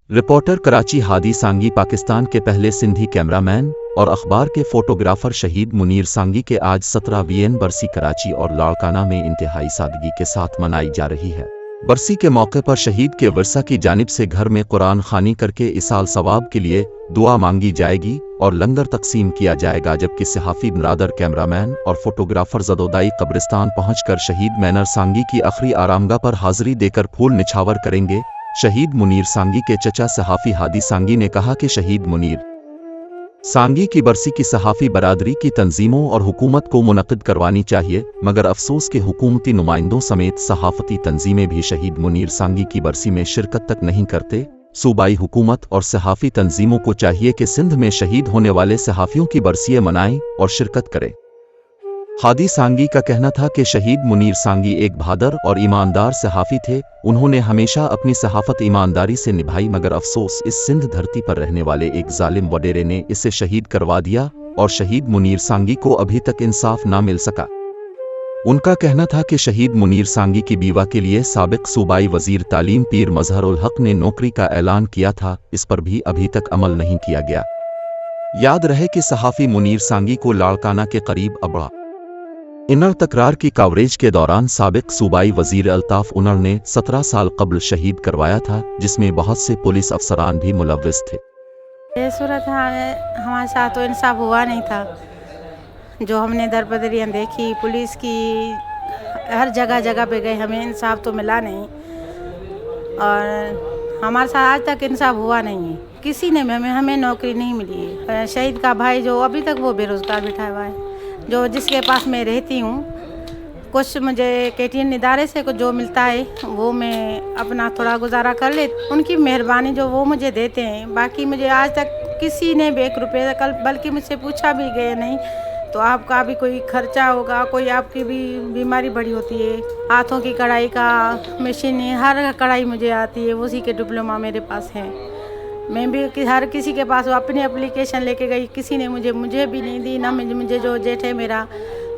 Reporter Karachi. Hadi सांगी पाकिस्तान के पहले सिंधी कैमरामैन और अखबार के फोटोग्राफर शहीद मुनीर सांगी के आज 17वीं बरसी कराची और लाड़काना में इंतहाई सादगी के साथ मनाई जा रही है। बरसी के मौके पर शहीद के वर्सा की जानिब से घर में कुरान खानी करके इस साल सवाब के लिए दुआ मांगी जाएगी और लंगर तकसीम किया जाएगा, जबकि सहाफ़ी बरादर कैमरामैन और फोटोग्राफर ज़दोदाई कब्रिस्तान पहुंचकर शहीद मैनर सांगी की आखिरी आरामगाह पर हाजिरी देकर फूल निछावर करेंगे। शहीद मुनीर सांगी के चचा सहाफ़ी हादी सांगी ने कहा कि शहीद मुनीर सांगी की बरसी की सहाफ़ी बरादरी की तंजीमों और हुकूमत को मुनक़िद करवानी चाहिए, मगर अफसोस के हुकूमती नुमाइंदों समेत सहाफ़ती तंजीमें भी शहीद मुनीर सांगी की बरसी में शिरकत तक नहीं करते। सूबाई हुकूमत और सहाफ़ी तंजीमों को चाहिए कि सिंध में शहीद होने वाले सहाफ़ियों की बरसियाँ मनाएं और शिरकत करें। हादी सांगी का कहना था कि शहीद मुनीर सांगी एक बहादुर और ईमानदार सहाफ़ी थे। उन्होंने हमेशा अपनी सहाफ़त ईमानदारी से निभाई, मगर अफसोस इस सिंध धरती पर रहने वाले एक जालिम वडेरे ने इसे शहीद करवा दिया और शहीद मुनीर सांगी को अभी तक इंसाफ ना मिल सका। उनका कहना था कि शहीद मुनीर सांगी की बीवा के लिए साबिक सूबाई वजीर तालीम पीर मजहरुल हक ने नौकरी का ऐलान किया था, इस पर भी अभी तक अमल नहीं किया गया। याद रहे कि सहाफ़ी मुनीर सांगी को लाड़काना के करीब अबड़ा इनर तकरार की कवरेज के दौरान साबिक सूबाई वजीर अल्ताफ उनर ने 17 साल कबल शहीद करवाया था, जिसमें बहुत से पुलिस अफसरान भी मुलव्विस थे। ये सूरत हमारे साथ तो इंसाफ हुआ नहीं था। जो हमने दरबदरियाँ देखी पुलिस की, हर जगह जगह पे गए, हमें इंसाफ तो मिला नहीं और हमारे साथ आज तक इंसाफ हुआ नहीं है। किसी ने हमें नौकरी नहीं मिली है। शहीद का भाई जो अभी तक वो बेरोज़गार बिठा हुआ है, जो जिसके पास मैं रहती हूँ, कुछ मुझे KTN इदारे से कुछ जो मिलता है वो मैं अपना थोड़ा गुजारा कर ले, उनकी मेहरबानी जो वो मुझे देते हैं। बाकी मुझे आज तक किसी ने भी 1 रुपये कल बल्कि मुझसे पूछा भी गया नहीं। तो आपका भी कोई खर्चा होगा, कोई आपकी भी बीमारी बड़ी होती है, हाथों की कढ़ाई का मशीन, हर कढ़ाई मुझे आती है, उसी के डिप्लोमा मेरे पास है। मैं भी हर किसी के पास अपनी एप्लीकेशन लेके गई, किसी ने मुझे भी नहीं दी, ना मुझे जो जेठ है मेरा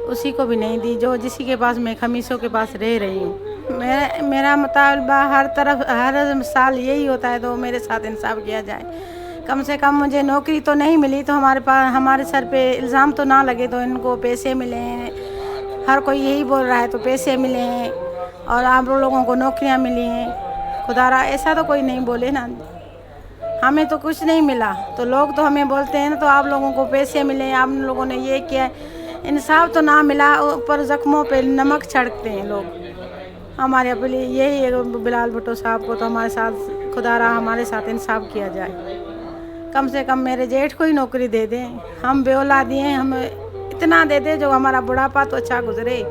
उसी को भी नहीं दी, जो जिसी के पास मैं खमीसों के पास रह रही हूँ। मेरा मुतालबा हर साल यही होता है, तो मेरे साथ इंसाफ किया जाए। कम से कम मुझे नौकरी तो नहीं मिली तो हमारे सर पे इल्ज़ाम तो ना लगे, तो इनको पैसे मिले। हर कोई यही बोल रहा है तो पैसे मिले हैं और आप लोगों को नौकरियाँ मिली हैं। खुदारा ऐसा तो कोई नहीं बोले ना, हमें तो कुछ नहीं मिला, तो लोग तो हमें बोलते हैं ना, तो आप लोगों को पैसे मिले, आप लोगों ने ये किया, इंसाफ तो ना मिला, ऊपर ज़ख्मों पे नमक छिड़कते हैं लोग। हमारे अपने यही है बिलाल भुट्टो साहब को तो हमारे साथ खुदारा हमारे साथ इंसाफ किया जाए। कम से कम मेरे जेठ को ही नौकरी दे दें, हम बेऔलादी हैं, हमें इतना दे दे जो हमारा बुढ़ापा तो अच्छा गुजरे।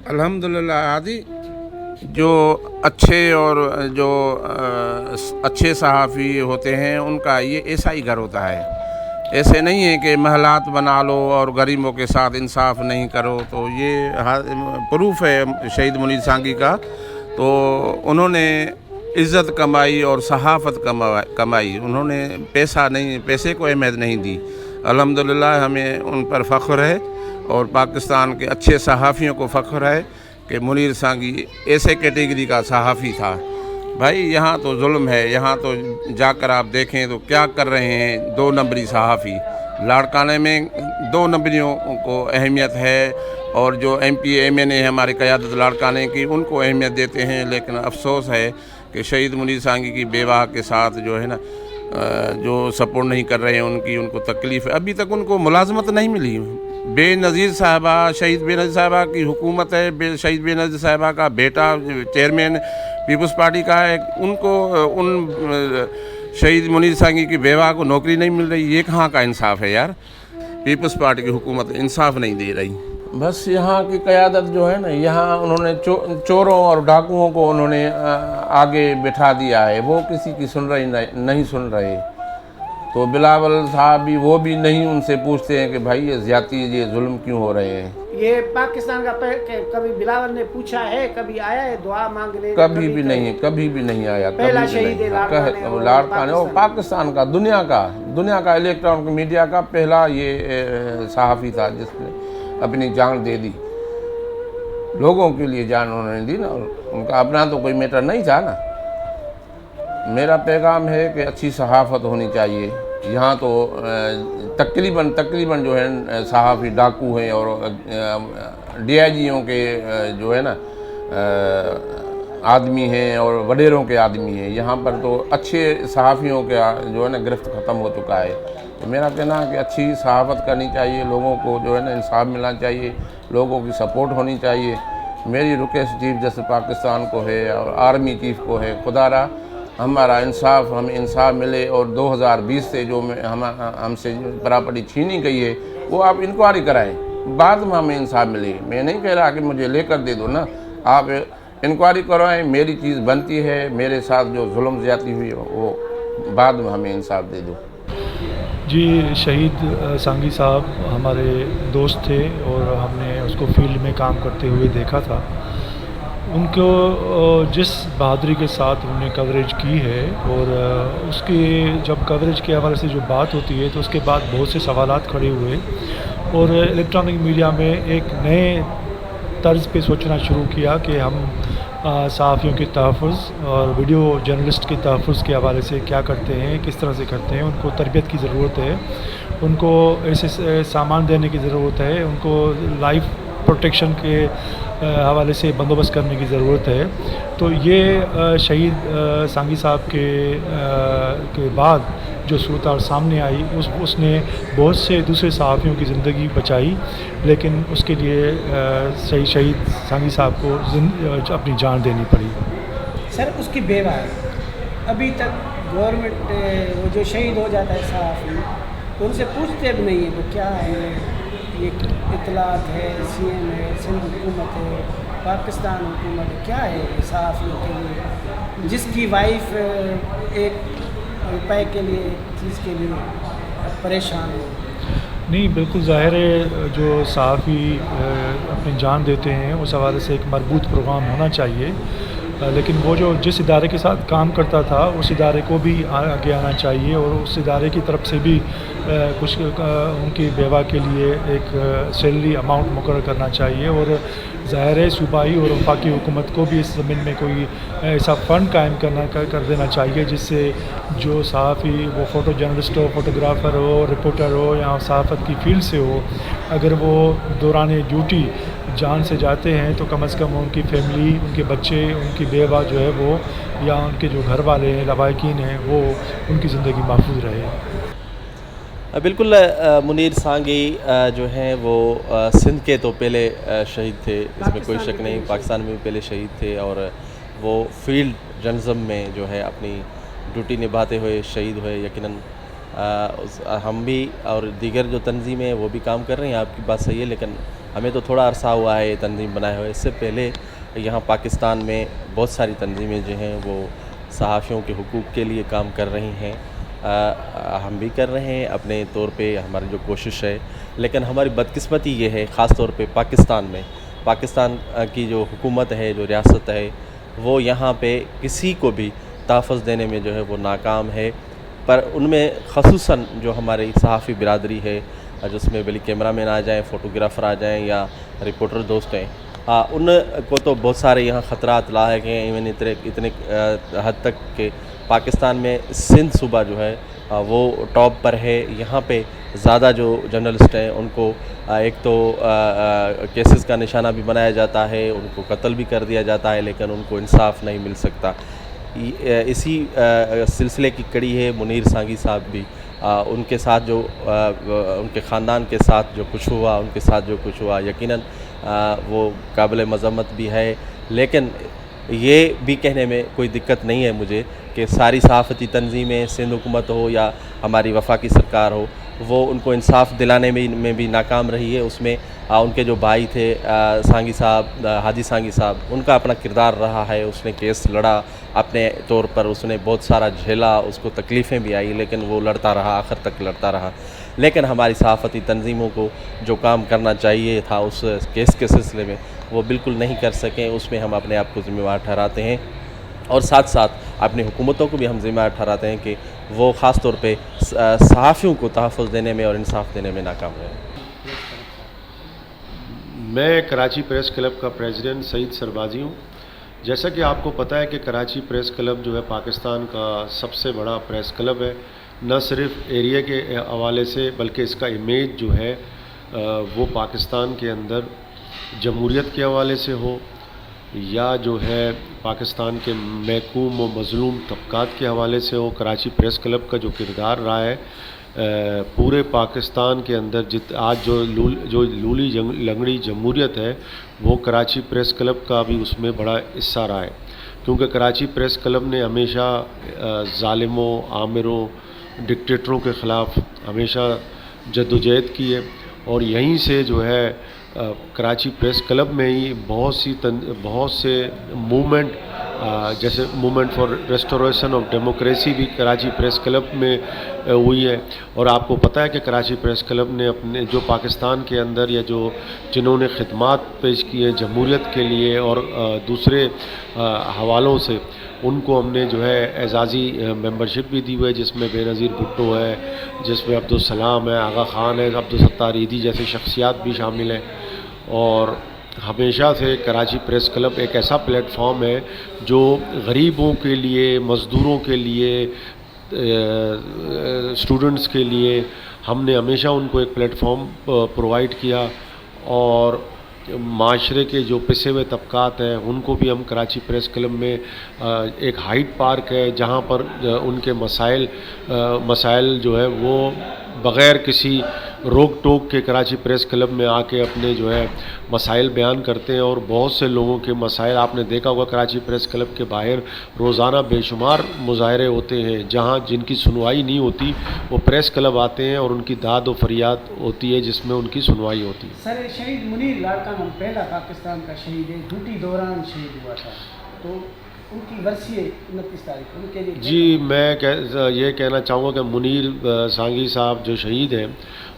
अल्हम्दुलिल्लाह। आदि जो अच्छे और जो अच्छे सहाफ़ी होते हैं उनका ये ऐसा ही घर होता है। ऐसे नहीं है कि महलात बना लो और गरीबों के साथ इंसाफ नहीं करो। तो ये प्रूफ है शहीद मुनीर सांगी का। तो उन्होंने इज़्ज़त कमाई और सहाफ़त कमाई, उन्होंने पैसे को अहमियत नहीं दी। अल्हम्दुलिल्लाह हमें उन पर फ़ख्र है और पाकिस्तान के अच्छे सहाफ़ियों को फ़ख्र है कि मुनीर सांगी ऐसे कैटेगरी का सहाफ़ी था। भाई यहाँ तो जुल्म है, यहाँ तो जाकर आप देखें तो क्या कर रहे हैं 2 नंबरी सहाफ़ी। लाड़काने में 2 नंबरियों को अहमियत है और जो MP MNA है हमारे क़यादत लाड़काने की, उनको अहमियत देते हैं। लेकिन अफसोस है कि शहीद मुनीर सांगी की बेवा के साथ जो है ना, जो सपोर्ट नहीं कर रहे हैं उनको तकलीफ़ है। अभी तक उनको मुलाजमत नहीं मिली। बेनज़ीर साहबा, शहीद बेनज़ीर साहबा की हुकूमत है, शहीद बेनज़ीर साहबा का बेटा चेयरमैन पीपल्स पार्टी का है, उनको उन शहीद मुनीर सांगी की बेवा को नौकरी नहीं मिल रही। ये कहाँ का इंसाफ है यार। पीपल्स पार्टी की हुकूमत इंसाफ नहीं दे रही। बस यहाँ की क़यादत जो है ना, यहाँ उन्होंने चोरों और डाकुओं को उन्होंने आगे बिठा दिया है, वो किसी की सुन रही नहीं सुन रहे। तो बिलावल साहब भी वो भी नहीं उनसे पूछते हैं कि भाई ये ज़्यादती ये जुल्म क्यों हो रहे हैं। ये पाकिस्तान का कभी बिलावल ने पूछा है, कभी आया है दुआ मांगने? कभी भी नहीं आया। पहला शहीद लाड़कान और पाकिस्तान का दुनिया का इलेक्ट्रॉनिक मीडिया का पहला ये सहाफ़ी था जिसने अपनी जान दे दी, लोगों के लिए जान उन्होंने दी ना, उनका अपना तो कोई मैटर नहीं था ना। मेरा पैगाम है कि अच्छी सहाफ़त होनी चाहिए। यहाँ तो तकरीबन जो है सहाफ़ी डाकू हैं और DIGओं के जो है ना आदमी हैं और वडेरों के आदमी हैं। यहाँ पर तो अच्छे सहाफ़ियों के जो है ना गिरफ्त ख़त्म हो चुका है। तो मेरा कहना है कि अच्छी सहाफ़त करनी चाहिए, लोगों को जो है ना इंसाफ मिलना चाहिए, लोगों की सपोर्ट होनी चाहिए। मेरी रिक्वेस्ट चीफ जस्टिस पाकिस्तान को है और आर्मी चीफ को है, खुदारा हमें इंसाफ मिले और 2020 से जो हमसे प्रॉपर्टी छीनी गई है वो आप इंक्वायरी कराएं, बाद में हमें इंसाफ मिले। मैं नहीं कह रहा कि मुझे लेकर दे दो ना, आप इंक्वायरी करवाएं, मेरी चीज़ बनती है, मेरे साथ जो जुल्म ज़्यादती हुई वो बाद में हमें इंसाफ दे दो। जी, शहीद सांगी साहब हमारे दोस्त थे और हमने उसको फील्ड में काम करते हुए देखा था। उनको जिस बहादुरी के साथ उन्होंने कवरेज की है और उसके जब कवरेज के हवाले से जो बात होती है तो उसके बाद बहुत से सवालात खड़े हुए और इलेक्ट्रॉनिक मीडिया में एक नए तर्ज पे सोचना शुरू किया कि हम सहाफ़ियों के तहफ़्फ़ुज़ और वीडियो जर्नलिस्ट के तहफ़्फ़ुज़ के हवाले से क्या करते हैं, किस तरह से करते हैं। उनको तरबियत की ज़रूरत है, उनको ऐसे सामान देने की ज़रूरत है, उनको लाइफ प्रोटेक्शन के हवाले से बंदोबस्त करने की ज़रूरत है। तो ये शहीद सांगी साहब के बाद जो सूरत सामने आई उसने बहुत से दूसरे सहाफ़ियों की ज़िंदगी बचाई, लेकिन उसके लिए शहीद सांगी साहब को अपनी जान देनी पड़ी। सर, उसकी बेवा है, अभी तक गवर्नमेंट वो जो शहीद हो जाता है सहाफ़ी तो उनसे पूछते भी नहीं है वो क्या है, ये इतलात है, CM है, सिंध हुकूमत है, पाकिस्तान हुकूमत है, क्या है सहाफ़ियों के लिए, जिसकी वाइफ 1 रुपए के लिए चीज़ के लिए परेशान है। नहीं, बिल्कुल ज़ाहिर है जो सहाफ़ी अपनी जान देते हैं उस हवाले से एक मरबूत प्रोग्राम होना चाहिए, लेकिन वो जो जिस इदारे के साथ काम करता था उस इदारे को भी आगे आना चाहिए और उस इदारे की तरफ से भी कुछ उनकी बेवा के लिए एक सैलरी अमाउंट मुकर्रर करना चाहिए। और ज़ाहिर है सूबाई और वफाकी हुकूमत को भी इस ज़मीन में कोई ऐसा फ़ंड कायम कर देना चाहिए जिससे जो सहाफ़ी वो फ़ोटो जर्नलिस्ट हो, फ़ोटोग्राफ़र हो, रिपोर्टर हो या सहाफ़त की फ़ील्ड से हो, अगर वो दौरान ड्यूटी जान से जाते हैं तो कम से कम उनकी फैमिली, उनके बच्चे, उनकी बेवा जो है वो या उनके जो घर वाले हैं लवाकिन हैं वो उनकी ज़िंदगी महफूज रहे। बिल्कुल, मुनीर सांगी जो हैं वो सिंध के तो पहले शहीद थे, इसमें कोई शक नहीं, पाकिस्तान में भी पहले शहीद थे और वो फील्ड जर्नलिज्म में जो है अपनी ड्यूटी निभाते हुए शहीद हुए। यकीनन हम भी और दीगर जो तंजीमें हैं वो भी काम कर रही हैं, आपकी बात सही है, लेकिन हमें तो थोड़ा अरसा हुआ है ये तंजीम बनाए हुए। इससे पहले यहाँ पाकिस्तान में बहुत सारी तंजीमें जो हैं वो सहाफ़ियों के हुकूक़ के लिए काम कर रही हैं, हम भी कर रहे हैं अपने तौर पे, हमारी जो कोशिश है। लेकिन हमारी बदकिस्मती ये है ख़ास तौर पे पाकिस्तान की जो हुकूमत है, जो रियासत है, वो यहाँ पे किसी को भी तहफ़्फ़ुज़ देने में जो है वो नाकाम है। पर उनमें ख़ुसूसन जो हमारी सहाफ़ी बिरादरी है, जिसमें भले कैमरामैन आ जाएँ, फ़ोटोग्राफ़र आ जाएँ या रिपोर्टर दोस्त हैं, उनको तो बहुत सारे यहाँ ख़तरात लायक हैं। इवन इतने हद तक कि पाकिस्तान में सिंध सूबा जो है वो टॉप पर है। यहाँ पे ज़्यादा जो जर्नलिस्ट हैं उनको एक तो केसेस का निशाना भी बनाया जाता है, उनको कत्ल भी कर दिया जाता है, लेकिन उनको इंसाफ नहीं मिल सकता। इसी सिलसिले की कड़ी है मुनीर सांगी साहब भी। उनके साथ जो उनके ख़ानदान के साथ जो कुछ हुआ, उनके साथ जो कुछ हुआ, यकीनन वो काबिल मज़म्मत भी है। लेकिन ये भी कहने में कोई दिक्कत नहीं है मुझे कि सारी सहाफ़ती तंजीमें, सिंध हुकूमत हो या हमारी वफाकी सरकार हो, وہ ان کو انصاف دلانے میں بھی ناکام رہی ہے. اس میں ان کے جو بھائی تھے سانگی صاحب، ہادی سانگی صاحب، ان کا اپنا کردار رہا ہے. اس نے کیس لڑا اپنے طور پر، اس نے بہت سارا جھیلا، اس کو تکلیفیں بھی آئی، لیکن وہ لڑتا رہا، آخر تک لڑتا رہا. لیکن ہماری صحافتی تنظیموں کو جو کام کرنا چاہیے تھا اس کیس کے سلسلے میں، وہ بالکل نہیں کر سکیں. اس میں ہم اپنے آپ کو ذمہ دار ٹھہراتے ہیں، اور ساتھ ساتھ اپنی حکومتوں کو بھی ہم ذمہ دار ٹھہراتے ہیں کہ وہ خاص طور پہ صحافیوں کو تحفظ دینے میں اور انصاف دینے میں ناکام رہے. میں کراچی پریس کلب کا پریزیڈنٹ سعید سربازی ہوں. جیسا کہ آپ کو پتہ ہے کہ کراچی پریس کلب جو ہے پاکستان کا سب سے بڑا پریس کلب ہے، نہ صرف ایریا کے حوالے سے بلکہ اس کا امیج جو ہے وہ پاکستان کے اندر جمہوریت کے حوالے سے ہو یا جو ہے پاکستان کے محکوم و مظلوم طبقات کے حوالے سے ہو. کراچی پریس کلب کا جو کردار رہا ہے پورے پاکستان کے اندر آج جو لولی لنگڑی جمہوریت ہے وہ کراچی پریس کلب کا بھی اس میں بڑا حصہ رہا ہے، کیونکہ کراچی پریس کلب نے ہمیشہ ظالموں، آمروں، ڈکٹیٹروں کے خلاف ہمیشہ جدوجہد کی ہے. اور یہیں سے جو ہے کراچی پریس کلب میں ہی بہت سے موومنٹ جیسے movement for restoration of democracy بھی کراچی پریس کلب میں ہوئی ہے. اور آپ کو پتہ ہے کہ کراچی پریس کلب نے اپنے جو پاکستان کے اندر یا جنہوں نے خدمات پیش کی ہے جمہوریت کے لیے اور دوسرے حوالوں سے، ان کو ہم نے جو ہے اعزازی ممبرشپ بھی دی ہوئی ہے، جس میں بے نظیر بھٹو ہے، جس میں عبدالسلام ہے، آغا خان ہے، عبدالستار عیدی جیسے شخصیات بھی شامل ہیں. اور ہمیشہ سے کراچی پریس کلب ایک ایسا پلیٹ فارم ہے جو غریبوں کے لیے، مزدوروں کے لیے، اسٹوڈنٹس کے لیے ہم نے ہمیشہ ان کو ایک پلیٹ فارم پرووائڈ کیا. اور معاشرے کے جو پسے ہوئے طبقات ہیں ان کو بھی ہم کراچی پریس کلب میں ایک ہائیڈ پارک ہے جہاں پر ان کے مسائل جو ہے وہ بغیر کسی روک ٹوک کے کراچی پریس کلب میں آ کے اپنے جو ہے مسائل بیان کرتے ہیں. اور بہت سے لوگوں کے مسائل آپ نے دیکھا ہوگا کراچی پریس کلب کے باہر روزانہ بے شمار مظاہرے ہوتے ہیں جہاں جن کی سنوائی نہیں ہوتی وہ پریس کلب آتے ہیں اور ان کی داد و فریاد ہوتی ہے جس میں ان کی سنوائی ہوتی ہے. سر، شہید منیر لاڑکانہ پہلا پاکستان کا شہید ہے، ڈیوٹی دوران شہید ہوا تھا، تو ان کی برسی ہے 29 تاریخ ان کے لیے. جی، میں یہ کہنا چاہوں گا کہ منیر سانگی صاحب جو شہید ہیں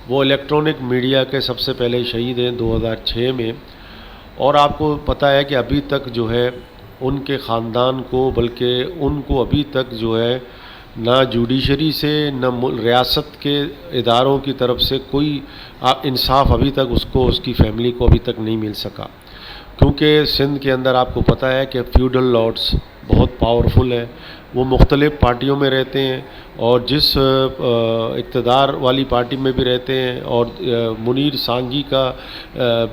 وہ الیکٹرانک میڈیا کے سب سے پہلے شہید ہیں 2006 میں. اور آپ کو پتہ ہے کہ ابھی تک جو ہے ان کے خاندان کو، بلکہ ان کو ابھی تک جو ہے نہ جوڈیشری سے نہ ریاست کے اداروں کی طرف سے کوئی انصاف ابھی تک اس کی فیملی کو ابھی تک نہیں مل سکا. کیونکہ سندھ کے اندر آپ کو پتہ ہے کہ فیوڈل لارڈس بہت پاورفل ہے، وہ مختلف پارٹیوں میں رہتے ہیں اور جس اقتدار والی پارٹی میں بھی رہتے ہیں. اور منیر سانگی کا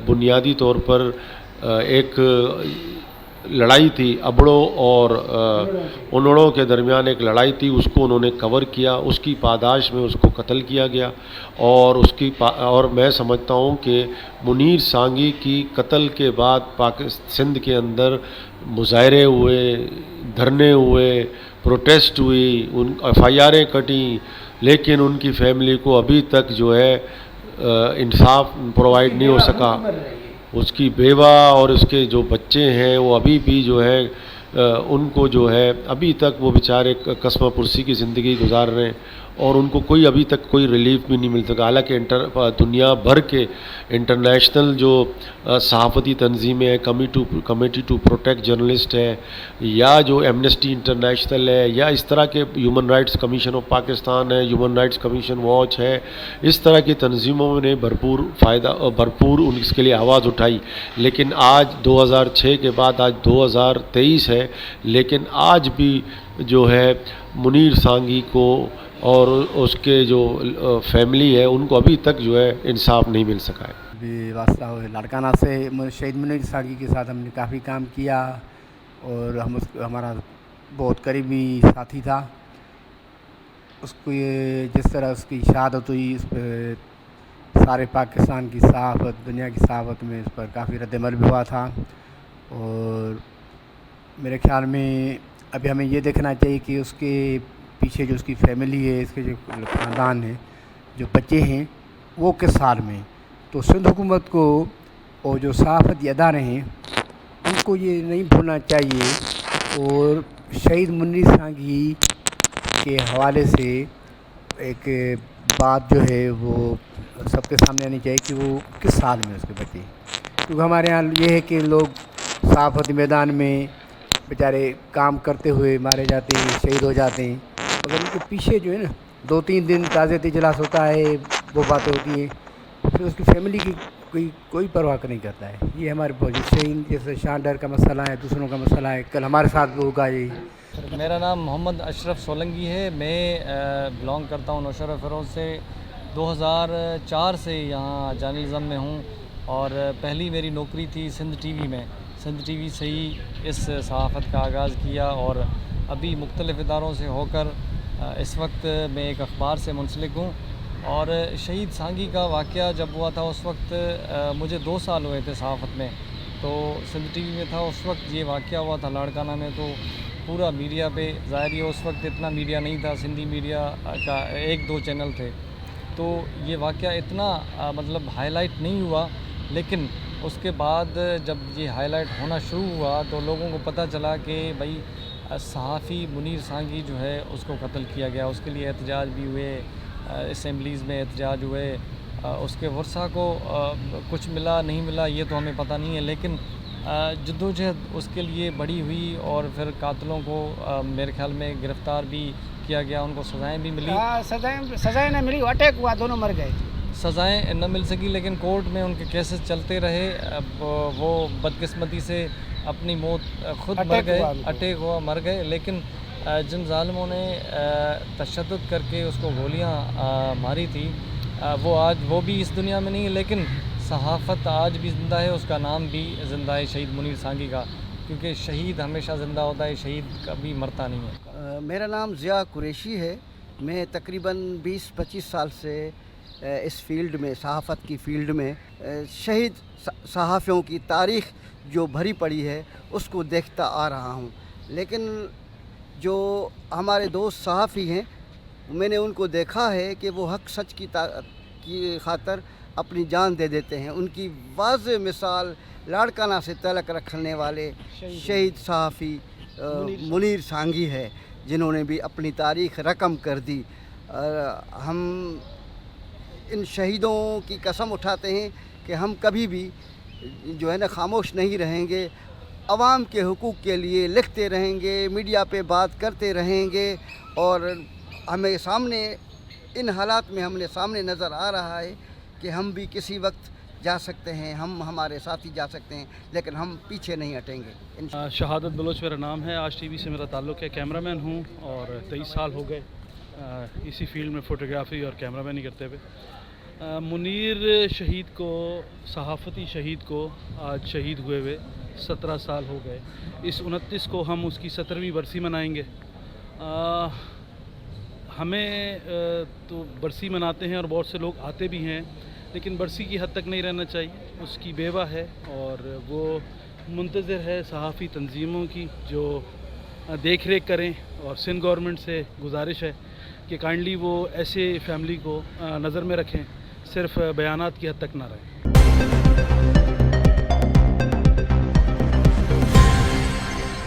بنیادی طور پر ایک لڑائی تھی ابڑوں اور انڑوں کے درمیان، ایک لڑائی تھی، اس کو انہوں نے کور کیا، اس کی پاداش میں اس کو قتل کیا گیا. اور میں سمجھتا ہوں کہ منیر سانگی کی قتل کے بعد سندھ کے اندر مظاہرے ہوئے، دھرنے ہوئے، پروٹیسٹ ہوئی، FIR کٹیں، لیکن ان کی فیملی کو ابھی تک جو ہے انصاف پرووائڈ نہیں ہو سکا. اس کی بیوہ اور اس کے جو بچے ہیں وہ ابھی بھی جو ہے ان کو جو ہے ابھی تک وہ بیچارے قسمہ پرسی کی زندگی گزار رہے ہیں اور ان کو ابھی تک کوئی ریلیف بھی نہیں مل سکا. حالانکہ دنیا بھر کے انٹرنیشنل جو صحافتی تنظیمیں ہیں، کمیٹی ٹو پروٹیکٹ جرنلسٹ ہے، یا جو ایمنسٹی انٹرنیشنل ہے، یا اس طرح کے human rights commission of Pakistan ہے، ہیومن رائٹس کمیشن واچ ہے، اس طرح کی تنظیموں نے بھرپور اس کے لیے آواز اٹھائی. لیکن آج 2006 کے بعد آج 2023 ہے، لیکن آج بھی جو ہے منیر سانگی کو اور اس کے جو فیملی ہے ان کو ابھی تک جو ہے انصاف نہیں مل سکا ہے. بھی واسطہ لاڑکانہ سے شہید منیر سانگی کے ساتھ ہم نے کافی کام کیا اور ہمارا بہت قریبی ساتھی تھا. اس کو جس طرح اس کی شہادت ہوئی، اس پہ سارے پاکستان کی صحافت، دنیا کی صحافت میں اس پر کافی رد عمل بھی ہوا تھا. اور میرے خیال میں ابھی ہمیں یہ دیکھنا چاہیے کہ اس کے پیچھے جو اس کی فیملی ہے، اس کے جو خاندان ہے، जो बच्चे हैं वो किस साल में। तो सिंध हुकूमत को और जो सहाफ़ती अदारे हैं उनको ये नहीं भूलना चाहिए और शहीद मुनीर सांगी के हवाले से एक बात जो है वो सबके सामने आनी चाहिए कि वो किस साल में उसके बच्चे। क्योंकि हमारे यहाँ ये है कि लोग सहाफ़ती मैदान में बेचारे काम करते हुए मारे जाते हैं, शहीद हो जाते हैं, मगर उनके पीछे जो है ना 2-3 दिन ताज़ियत इजलास होता है, वो बातें होती हैं, फिर उसकी फैमिली की कोई परवाह नहीं करता है। ये हमारे पोजीशन जैसे शानडर का मसला है, दूसरों का मसला है, कल हमारे साथ भी होगा ये। मेरा नाम मोहम्मद अशरफ सोलंगी है। मैं बिलोंग करता हूँ नौशहरा फ़िरोज़ से। 2004 से यहाँ जर्नलिज़म में हूँ और पहली मेरी नौकरी थी सिंध टीवी में। सिंध टीवी से ही इस सहाफ़त का आगाज़ किया और अभी मुख्तलिफ़ इदारों से होकर इस वक्त मैं एक अखबार से मुंसलिक हूँ। और शहीद सांगी का वाक़या जब हुआ था उस वक्त मुझे 2 साल हुए थे सहाफ़त में, तो सिंध टीवी में था उस वक्त ये वाक़या हुआ था लाड़काना में। तो पूरा मीडिया पे ज़ाहिर है उस वक्त इतना मीडिया नहीं था, सिंधी मीडिया का 1-2 चैनल थे, तो ये वाक़या इतना मतलब हाईलाइट नहीं हुआ। लेकिन उसके बाद जब ये हाईलाइट होना शुरू हुआ तो लोगों को पता चला कि भाई सहाफ़ी मुनीर सांगी जो है उसको कत्ल किया गया। उसके लिए एहतजाज भी हुए, असम्बलीज़ में एहतजाज हुए, उसके वर्सा को कुछ मिला नहीं मिला ये तो हमें पता नहीं है, लेकिन जद्दोजहद उसके लिए बड़ी हुई और फिर कातलों को मेरे ख्याल में गिरफ़्तार भी किया गया, उनको सज़ाएँ भी मिली। सज़ाएँ नहीं मिली, अटैक हुआ, दोनों मर गए। सज़ाएँ न मिल सकी लेकिन कोर्ट में उनके केसेस चलते रहे। वो बदकिस्मती से अपनी मौत खुद मर गए, अटैक हुआ मर गए। लेकिन जिन ज़ालिमों ने तशद्दुद करके उसको गोलियां मारी थी वो भी इस दुनिया में नहीं है, लेकिन सहाफ़त आज भी ज़िंदा है, उसका नाम भी ज़िंदा है शहीद मुनीर सांगी का, क्योंकि शहीद हमेशा ज़िंदा होता है, शहीद कभी मरता नहीं है। मेरा नाम ज़िया कुरैशी है। मैं तकरीबन 20-25 साल से इस फील्ड में, सहाफ़त की फ़ील्ड में, शहीद सहाफ़ियों की तारीख़ जो भरी पड़ी है उसको देखता आ रहा हूँ। लेकिन जो हमारे दोस्त सहाफ़ी हैं मैंने उनको देखा है कि वो हक़ सच की खातर अपनी जान दे देते हैं। उनकी वाज़ेह मिसाल लाड़काना से तलक रखने वाले शहीद सहाफ़ी मुनीर सांगी है, जिन्होंने भी अपनी तारीख़ रकम कर दी। हम इन शहीदों की कसम उठाते हैं कि हम कभी भी जो है ना खामोश नहीं रहेंगे, अवाम के हुकूक़ के लिए लिखते रहेंगे, मीडिया पे बात करते रहेंगे। और हमें सामने इन हालात में हमने सामने नज़र आ रहा है कि हम भी किसी वक्त जा सकते हैं, हम हमारे साथी जा सकते हैं, लेकिन हम पीछे नहीं हटेंगे। शहादत बलोच मेरा नाम है, आज टीवी से मेरा ताल्लुक़ है, कैमरामैन हूँ और 23 साल हो गए इसी फील्ड में फ़ोटोग्राफ़ी और कैमरामैनी करते हुए। मुनीर शहीद को, सहाफ़ती शहीद को आज शहीद हुए हुए 17 साल हो गए। इस 29 को हम उसकी 17वीं बरसी मनाएंगे। हमें तो बरसी मनाते हैं और बहुत से लोग आते भी हैं, लेकिन बरसी की हद तक नहीं रहना चाहिए। उसकी बेवा है और वो मुंतज़िर है सहाफ़ी तंजीमों की जो देख रेख करें, और सिंध गवर्नमेंट से गुजारिश है कि काइंडली वो ऐसे फैमिली को नज़र में रखें, सिर्फ बयानात की हद तक ना रहें।